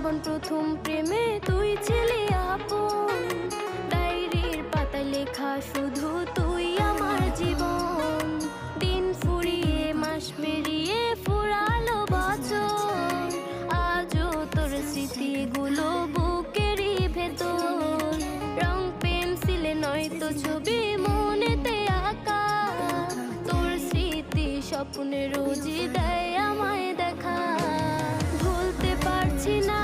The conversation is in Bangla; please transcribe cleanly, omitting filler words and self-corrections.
জীবন প্রথম প্রেমে তুই ছিলি আপন, ডায়েরির পাতায় লেখা শুধু তুই আমার জীবন। দিন ফুরিয়ে মাস পেরিয়ে ফুরালো বছর, আজও তোর স্মৃতিগুলো বুকেরই ভেতর। রং পেন্সিলে নয়তো ছবি মনেতে আঁকা, তোর স্মৃতি স্বপ্নে রোজই দেয় আমায় দেখা। ভুলতে পারছি না